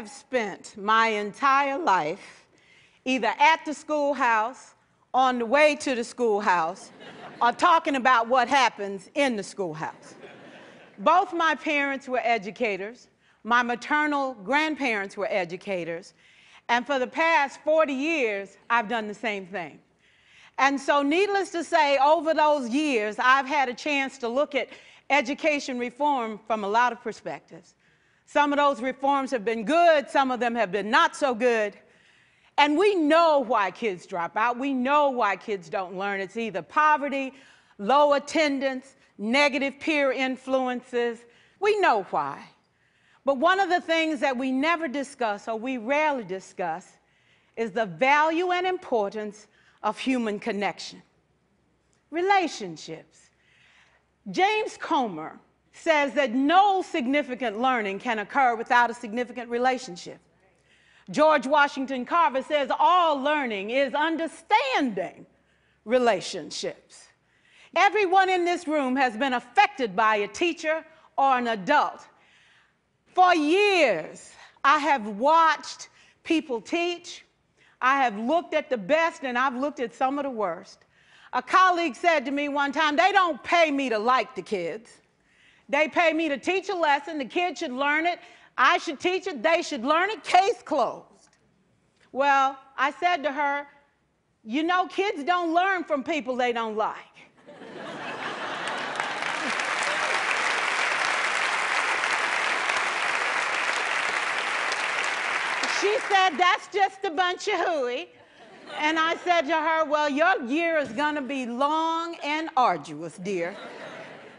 have spent my entire life either at the schoolhouse, on the way to the schoolhouse, or talking about what happens in the schoolhouse. Both my parents were educators. My maternal grandparents were educators. And for the past 40 years, I've done the same thing. And so needless to say, over those years, I've had a chance to look at education reform from a lot of perspectives. Some of those reforms have been good, some of them have been not so good. And we know why kids drop out. We know why kids don't learn. It's either poverty, low attendance, negative peer influences. We know why. But one of the things that we never discuss, or we rarely discuss, is the value and importance of human connection. Relationships. James Comer says that no significant learning can occur without a significant relationship. George Washington Carver says all learning is understanding relationships. Everyone in this room has been affected by a teacher or an adult. For years, I have watched people teach. I have looked at the best and I've looked at some of the worst. A colleague said to me one time, they don't pay me to like the kids. They pay me to teach a lesson. The kids should learn it. I should teach it. They should learn it. Case closed. Well, I said to her, you know, kids don't learn from people they don't like. She said, that's just a bunch of hooey. And I said to her, well, your year is going to be long and arduous, dear.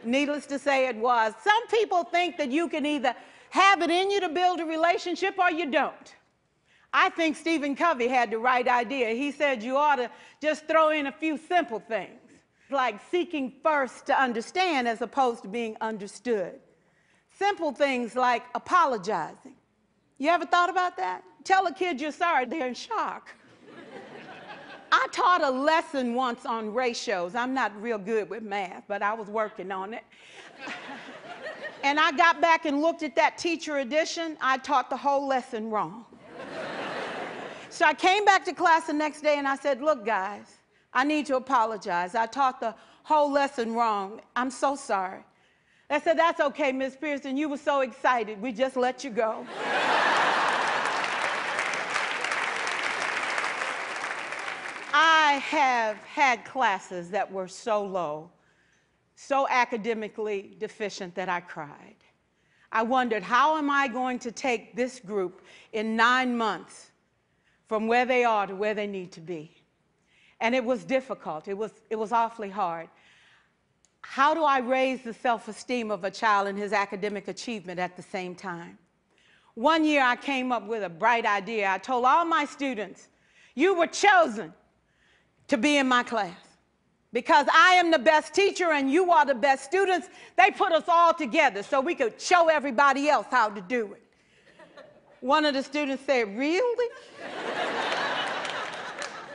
Needless to say, it was. Some people think that you can either have it in you to build a relationship or you don't. I think Stephen Covey had the right idea. He said you ought to just throw in a few simple things, like seeking first to understand as opposed to being understood. Simple things like apologizing. You ever thought about that? Tell a kid you're sorry, they're in shock. I taught a lesson once on ratios. I'm not real good with math, but I was working on it. And I got back and looked at that teacher edition. I taught the whole lesson wrong. So I came back to class the next day and I said, look, guys, I need to apologize. I taught the whole lesson wrong. I'm so sorry. They said, that's okay, Miss Pierson. You were so excited. We just let you go. I have had classes that were so low, so academically deficient that I cried. I wondered, how am I going to take this group in 9 months from where they are to where they need to be? And it was difficult. It was awfully hard. How do I raise the self-esteem of a child and his academic achievement at the same time? One year I came up with a bright idea. I told all my students, you were chosen to be in my class. Because I am the best teacher and you are the best students, they put us all together so we could show everybody else how to do it. One of the students said, really?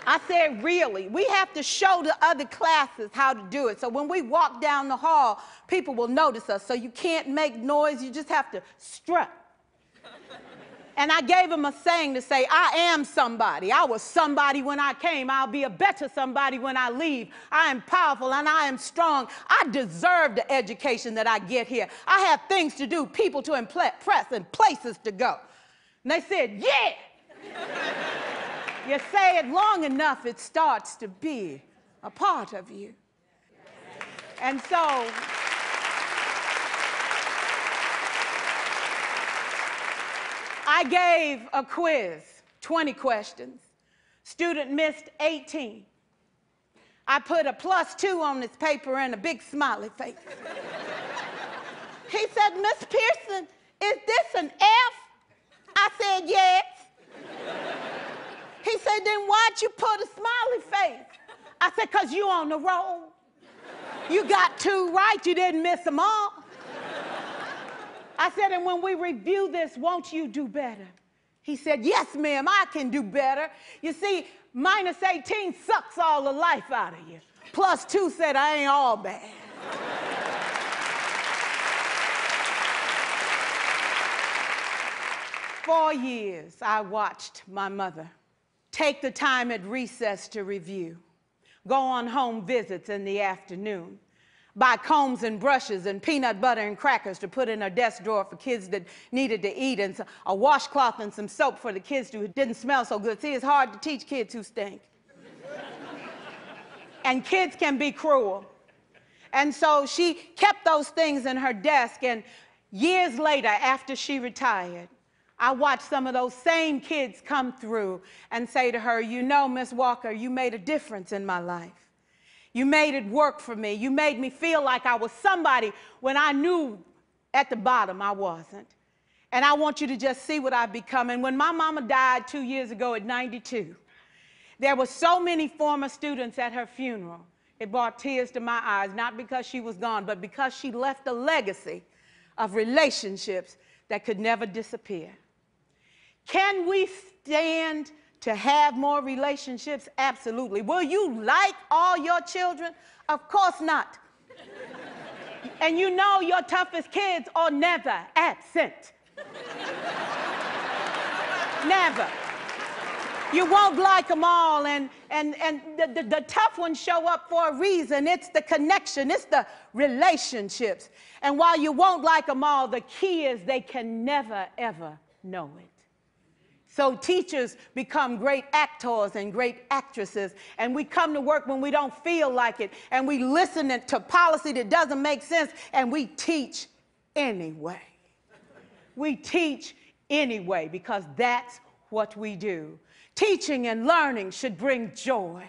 I said, really? We have to show the other classes how to do it. So when we walk down the hall, people will notice us. So you can't make noise, you just have to strut. And I gave him a saying to say, I am somebody. I was somebody when I came. I'll be a better somebody when I leave. I am powerful and I am strong. I deserve the education that I get here. I have things to do, people to impress, and places to go. And they said, yeah. You say it long enough, it starts to be a part of you. And so, I gave a quiz, 20 questions. Student missed 18. I put a +2 on this paper and a big smiley face. He said, Miss Pierson, is this an F? I said, yes. He said, then why'd you put a smiley face? I said, because you on the roll. You got 2 right, you didn't miss them all. I said, and when we review this, won't you do better? He said, yes, ma'am, I can do better. You see, -18 sucks all the life out of you. +2 said, I ain't all bad. 4 years, I watched my mother take the time at recess to review, go on home visits in the afternoon, buy combs and brushes and peanut butter and crackers to put in her desk drawer for kids that needed to eat, and a washcloth and some soap for the kids who didn't smell so good. See, it's hard to teach kids who stink. And kids can be cruel. And so she kept those things in her desk, and years later, after she retired, I watched some of those same kids come through and say to her, you know, Miss Walker, you made a difference in my life. You made it work for me. You made me feel like I was somebody when I knew at the bottom I wasn't. And I want you to just see what I've become. And when my mama died 2 years ago at 92, there were so many former students at her funeral. It brought tears to my eyes, not because she was gone, but because she left a legacy of relationships that could never disappear. Can we stand to have more relationships? Absolutely. Will you like all your children? Of course not. And you know your toughest kids are never absent. Never. You won't like them all, and the tough ones show up for a reason. It's the connection, it's the relationships. And while you won't like them all, the key is they can never, ever know it. So teachers become great actors and great actresses, and we come to work when we don't feel like it, and we listen to policy that doesn't make sense, and we teach anyway. We teach anyway because that's what we do. Teaching and learning should bring joy.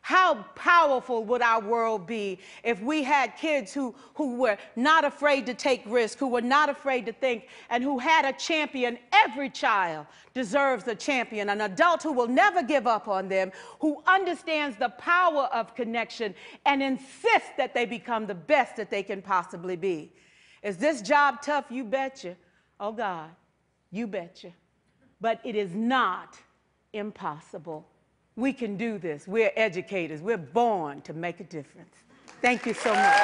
How powerful would our world be if we had kids who were not afraid to take risks, who were not afraid to think, and who had a champion? Every child deserves a champion, an adult who will never give up on them, who understands the power of connection and insists that they become the best that they can possibly be. Is this job tough? You betcha. Oh God, you betcha. But it is not impossible. We can do this. We're educators. We're born to make a difference. Thank you so much.